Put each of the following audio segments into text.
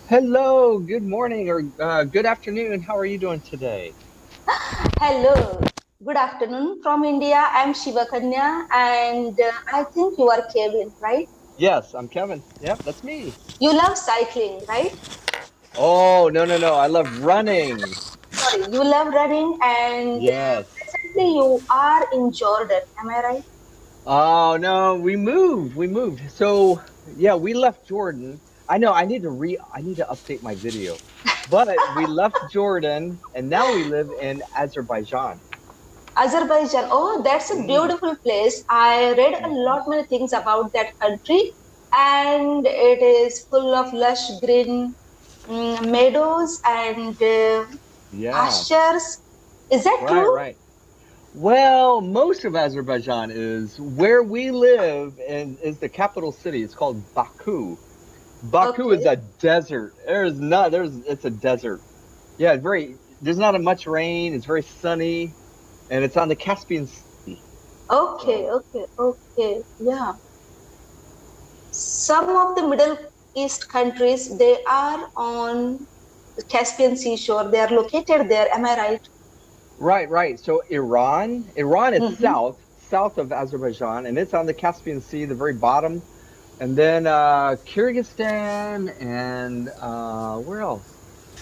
Hello, good morning or good afternoon. How are you doing today? Hello, good afternoon from India. I'm Shivkanya, and I think you are Kevin, right? Yes, I'm Kevin. Yep, that's me. You love cycling, right? Oh, no, no, no. I love running. Sorry, you love running, and Yes. presently you are in Jordan. Am I right? Oh, no, we moved. We moved. So, yeah, we left Jordan. I know I need to update my video. But we left Jordan and now we live in Azerbaijan. Azerbaijan. Oh, that's a Mm, beautiful place. I read a mhm. lot many things about that country, and it is full of lush green meadows and Yeah, pastures. Is that right, true? right. Well, most of Azerbaijan is where we live and is the capital city. It's called Baku. Baku is Okay. a desert. It's a desert. Yeah, there's not much rain. It's very sunny and it's on the Caspian Sea. Okay, So, okay, okay. Yeah. Some of the Middle East countries, they are on the Caspian seashore. They are located there. Am I right? right, right. So Iran is Mm-hmm. south of Azerbaijan, and it's on the Caspian Sea, the very bottom. And then Kyrgyzstan and where else?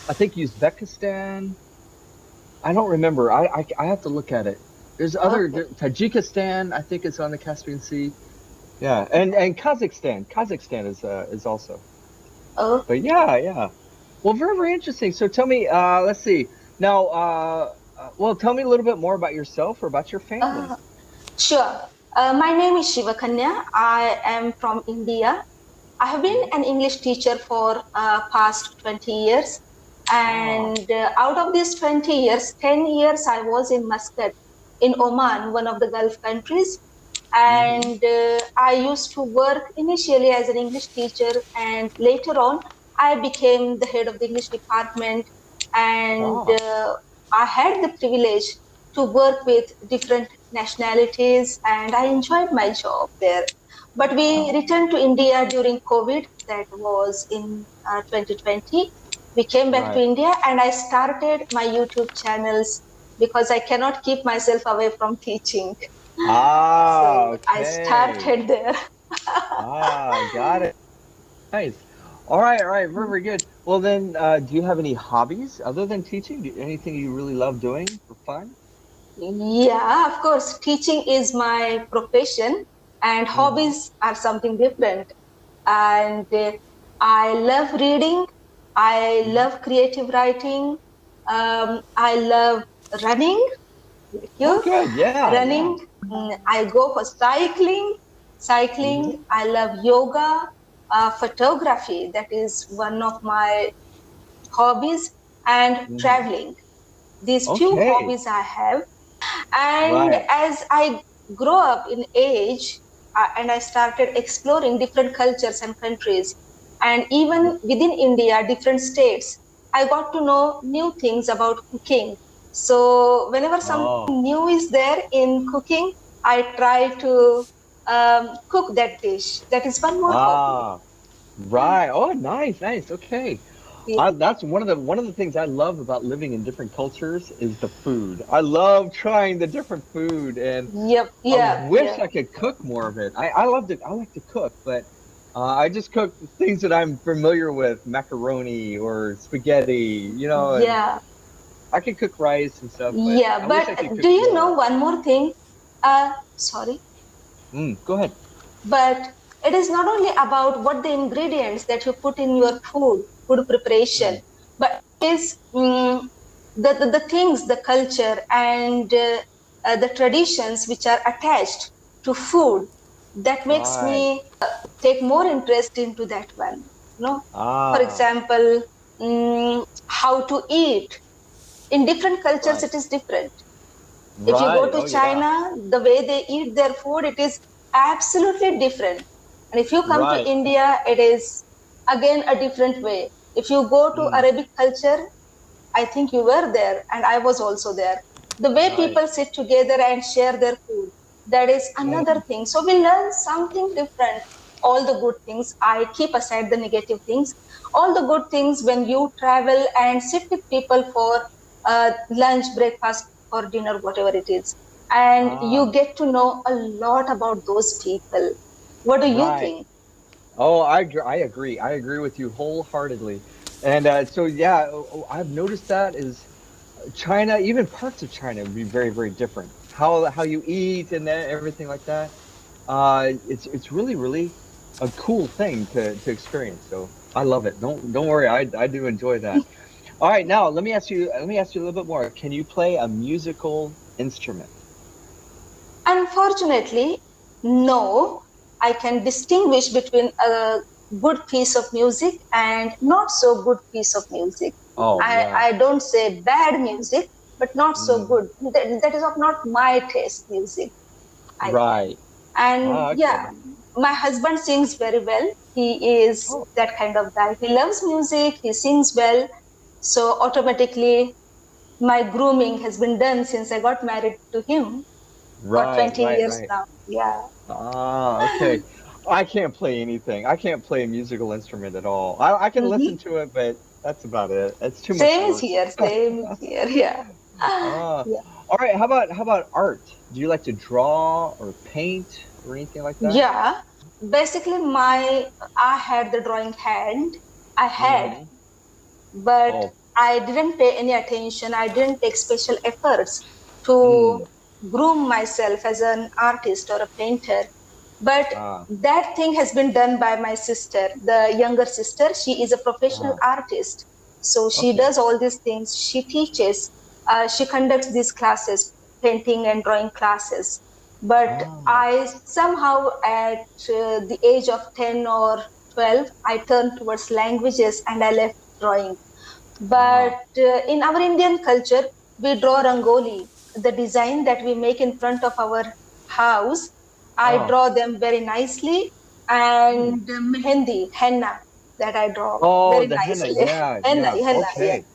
I think Uzbekistan. I don't remember. I have to look at it. Okay. Tajikistan, I think is on the Caspian Sea. Yeah, and Kazakhstan. Kazakhstan is also. But Okay. yeah, yeah. Well, very, very interesting. So tell me, let's see. Now, well, tell me a little bit more about yourself or about your family. Uh, sure. My name is Shivakanya. I am from India. I have been Mhm. an English teacher for past 20 years. Ah, And out of these 20 years, 10 years I was in Muscat in Oman, one of the Gulf countries. mm-hmm. And I used to work initially as an English teacher, and later on, I became the head of the English department. And Ah, I had the privilege to work with different nationalities, and I enjoyed my job there. But we ah. returned to India during COVID, that was in 2020. We came back to Right. India, and I started my YouTube channels because I cannot keep myself away from teaching. Ah, So I okay. started there. Ah, got it. Nice. All right, very, very good. Well, then, do you have any hobbies other than teaching? Anything you really love doing for fun? Yeah, of course, teaching is my profession, and Mm-hmm. hobbies are something different. And I love reading, I Mm-hmm. love creative writing, I love running, like Oh, you, good. Yeah, yeah. running. I go for cycling, Mm-hmm. I love yoga, photography, that is one of my hobbies, and Mm-hmm. traveling. These few Okay. hobbies I have. And Right. as I grow up in age, and I started exploring different cultures and countries, and Yeah. even within India, different states, I got to know new things about cooking. So whenever something Oh. new is there in cooking, I try to cook that dish. That is one more hobby. Ah. Right. Oh, nice, nice. Okay. Yeah. That's one of the things I love about living in different cultures is the food. I love trying the different food, and Yep. I Yeah. wish Yeah. I could cook more of it. I loved it. I like to cook, but I just cook things that I'm familiar with, macaroni or spaghetti, and Yeah. I can cook rice and stuff, but Yeah. I wish I could But do cook you know more. one more thing? Sorry. Go ahead. But it is not only about what the ingredients that you put in your food preparation, Mm, but it is the things, the culture, and the traditions which are attached to food that makes right. me take more interest into that one. For Ah, example, how to eat. In different cultures, right. it is different. If you go Right. to Oh, yeah. China, the way they eat their food, it is absolutely different. And if you come to Right. India, it is again a different way. If you go to Mm, Arabic culture, I think you were there and I was also there. The way right. people sit together and share their food, that is another Mm, thing. So we learn something different all the good things. I keep aside the negative things. All the good things when you travel and sit with people for lunch, breakfast, or dinner, whatever it is, and you Ah, get to know a lot about those people. What do you right. think? Oh, I agree. I agree with you wholeheartedly. And so yeah, I've noticed that is China, even parts of China would be very, very different. How you eat and everything like that. It's really, really a cool thing to experience. So I love it. Don't worry. I do enjoy that. All right, now let me ask you a little bit more. Can you play a musical instrument? Unfortunately, no. I can distinguish between a good piece of music and not so good piece of music. Oh yeah. I don't say bad music, but not so Mm, good. That is of not my taste music, I think. right. And Ah, yeah, okay. my husband sings very well. He is Oh, that kind of guy. He loves music, he sings well. So automatically, my grooming has been done since I got married to him for right, 20 right, years right. now. Yeah. Ah, okay. I can't play anything. I can't play a musical instrument at all. I can listen Mhm. to it, but that's about it. It's too much Same is work. here. Same is here. Yeah. Ah, Yeah. all right. How about art? Do you like to draw or paint or anything like that? Yeah. Basically, I had the drawing hand. I had, Mm-hmm. but Oh, I didn't pay any attention. I didn't take special efforts to mm. groom myself as an artist or a painter. But Ah, that thing has been done by my sister, the younger sister. She is a professional ah. artist. So she Okay. does all these things. She teaches, she conducts these classes, painting and drawing classes. But Ah, I somehow, at the age of 10 or 12, I turned towards languages and I left drawing. But ah, in our Indian culture, we draw rangoli, the design that we make in front of our house. I ah. draw them very nicely, Hmm. and mehendi, henna, that I draw Oh, very the henna. nicely. Yeah, henna, yeah. henna, yeah. Okay.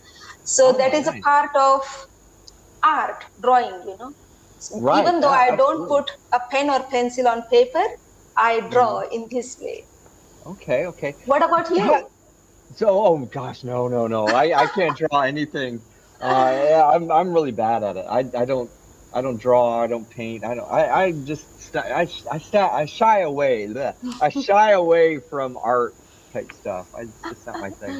So that Ah, is a nice. part of art, drawing. So Right. even though I don't Absolutely. put a pen or pencil on paper, I draw Mhm. in this way. Okay, okay. What about Ha- you? So, oh gosh, no, no, no. I can't draw anything. Yeah, I'm really bad at it. I don't draw. I don't paint. I just I shy away. Bleh. I shy away from art type stuff. It's just not my thing.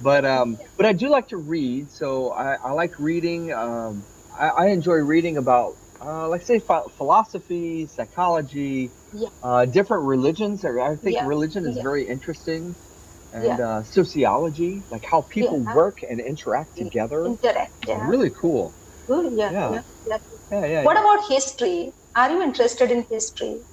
But I do like to read. So I like reading. I enjoy reading about like say philosophy, psychology, Yeah, different religions. I think yeah, religion is yeah, very interesting and yeah, sociology, like how people yeah. work and interact together. Interact. It's Yeah. really cool. Good. Yeah. Yeah, Yeah. Yeah. yeah, yeah, What yeah. about history? Are you interested in history?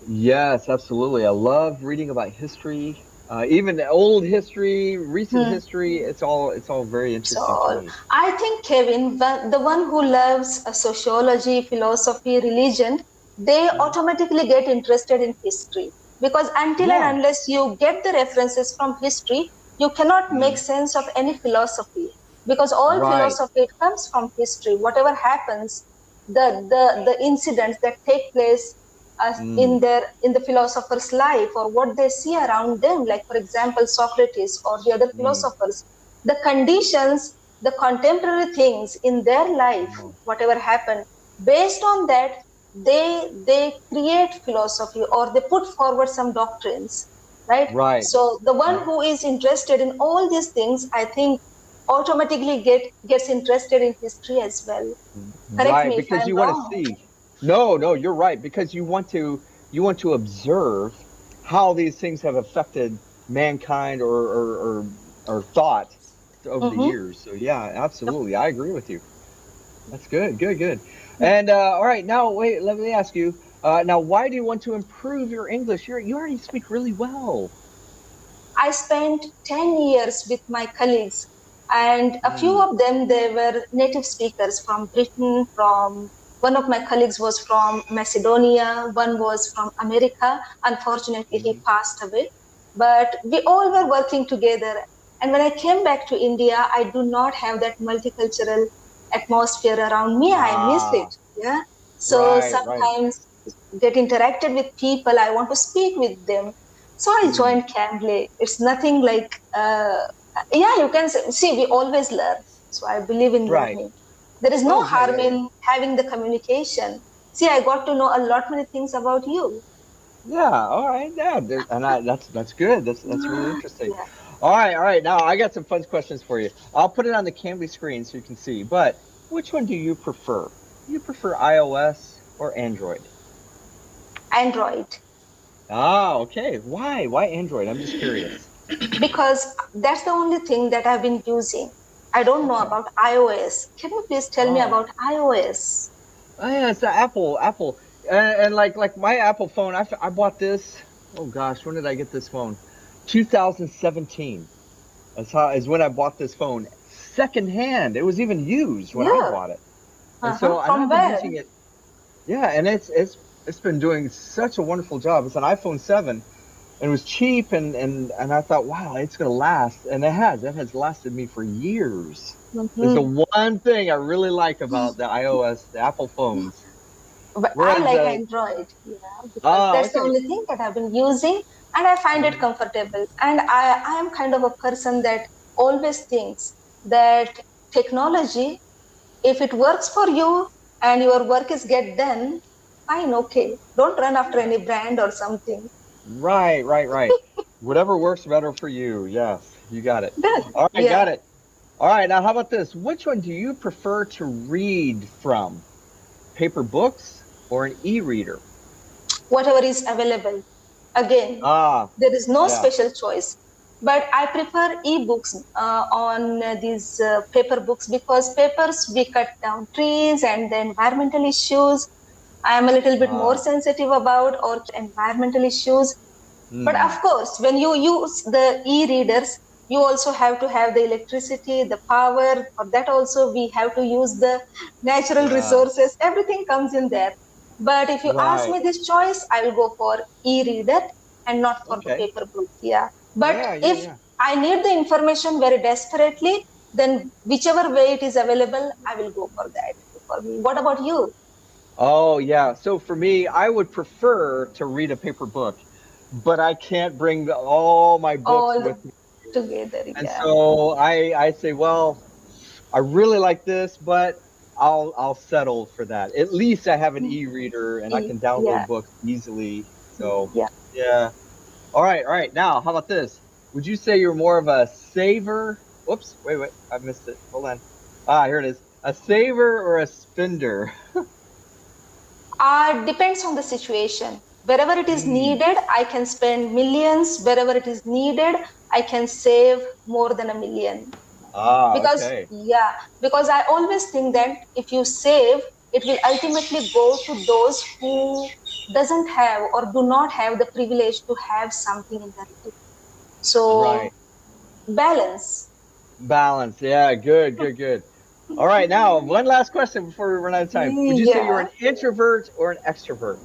Yes, absolutely. I love reading about history, even the old history, recent Hmm. history. It's all very interesting to So me. I think Kevin, the one who loves sociology, philosophy, religion, they Mhm. automatically get interested in history because until and Yeah, unless you get the references from history, you cannot make mhm. sense of any philosophy because all Right. philosophy it comes from history. Whatever happens, the incidents that take place Mm, in the philosopher's life or what they see around them, like for example Socrates or the other mm. philosophers, the conditions, the contemporary things in their life, Oh, whatever happened, based on that, they create philosophy or they put forward some doctrines, right? right. So the one Mhm. who is interested in all these things, I think, automatically gets interested in history as well. Correct Right, me if because I'm you want to wrong. see. No, no, you're right, because you want to observe how these things have affected mankind or thought over the Mm-hmm. years. So yeah, absolutely. I agree with you. That's good, good, good. And all right, now wait, let me ask you. Now, why do you want to improve your English? You already speak really well. I spent 10 years with my colleagues, and a few Mm, of them they were native speakers from Britain, from one of my colleagues was from Macedonia, one was from America. Unfortunately, he hmm. passed away. But we all were working together. And when I came back to India, I do not have that multicultural atmosphere around me. I miss Ah, it. Yeah. So right, right. sometimes get interacted with people. I want to speak with them, So I joined Cambly. It's nothing like, yeah, you can see, we always learn. So I believe in Right. learning. There is no Oh, yeah, harm yeah, yeah. in having the communication. See, I got to know a lot many things about you. Yeah, all right. Yeah, that's good. That's really interesting. Yeah. All right. Now I got some fun questions for you. I'll put it on the Cambly screen so you can see. But which one do you prefer? Do you prefer iOS or Android? Android. Ah, okay. Why? Why Android? I'm just curious. Because that's the only thing that I've been using. I don't know Okay. about iOS. Can you please tell me Oh, about iOS? oh yeah, it's the Apple, and like my Apple phone. I bought this. Oh gosh, when did I get this phone? 2017. Is when I bought this phone secondhand. It was even used when I Yeah. bought it. And Uh-huh. so, and From I've been where? using it. Yeah, and it's been doing such a wonderful job. It's an iPhone 7 and it was cheap and I thought, wow, it's gonna last. And it has. It has lasted me for years. It's the Mhm. one thing I really like about the iOS, the Apple phones. But I Whereas like Android, because that's the okay. only thing that I've been using and I find it Mhm. comfortable. And I am kind of a person that always thinks that technology, if it works for you and your work is get done, fine, okay. Don't run after Yeah. any brand or something. Right. Whatever works better for you. Yes, you got it. Good. All right, got Yeah. it. All right, now how about this? Which one do you prefer to read from? Paper books or an e-reader? Whatever is available. Again, Ah, there is no yeah. special choice. But I prefer e-books on these paper books because papers we cut down trees and the environmental issues. I am a little bit more Ah, sensitive about or environmental issues. But of hmm. course, when you use the e-readers, you also have to have the electricity, the power. For that also, we have to use the natural Yeah. resources. Everything comes in there. But if you ask Right. me this choice, I will go for e-reader and not for the Okay. paper book. Yeah. But if Yeah. I need the information very desperately, then whichever way it is available, I will go for that. For me. What about you? Oh, yeah. So for me, I would prefer to read a paper book, but I can't bring all my books All with me. together. And Yeah. so I say, well, I really like this, but I'll settle for that. At least I have an e-reader and I can Yeah. download books easily. So Yeah. yeah. All right. Now, how about this? Would you say you're more of a saver? Whoops, wait, I missed it. Hold on. Ah, here it is. A saver or a spender? Depends on the situation. Wherever it is Hmm. needed, I can spend millions. Wherever it is needed, I can save more than a million. Ah, Because, okay. yeah, because I always think that if you save, it will ultimately go to those who doesn't have or do not have the privilege to have something in their life. So Right. balance. Balance. Yeah, good. All right, now one last question before we run out of time. Would you say you're Yeah. an introvert or an extrovert?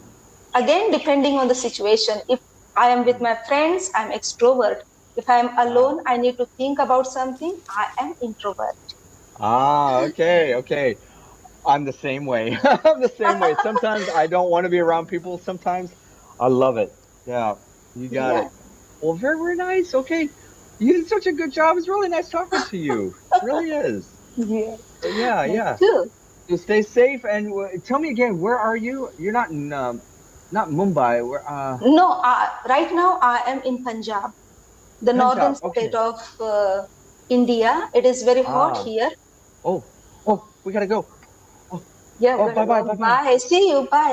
Again, depending on the situation. If I am with Hmm. my friends, I'm extrovert. If I'm Ah. alone, I need to think about something, I am introvert. Okay. I'm the same way. I'm the same way. Sometimes I don't want to be around people. Sometimes I love it. Yeah, you got Yeah. it. Well, very nice. Okay. You did such a good job. It's really nice talking to you. It really is. Yeah. So Me yeah. too. So stay safe and tell me again, where are you? You're not in not Mumbai. Where No, right now I am in Punjab, the northern Punjab. state Okay. of India. It is very hot Ah. here. Oh, we gotta go. Oh, Yeah, we oh, gotta bye. go. Bye. See you. Bye.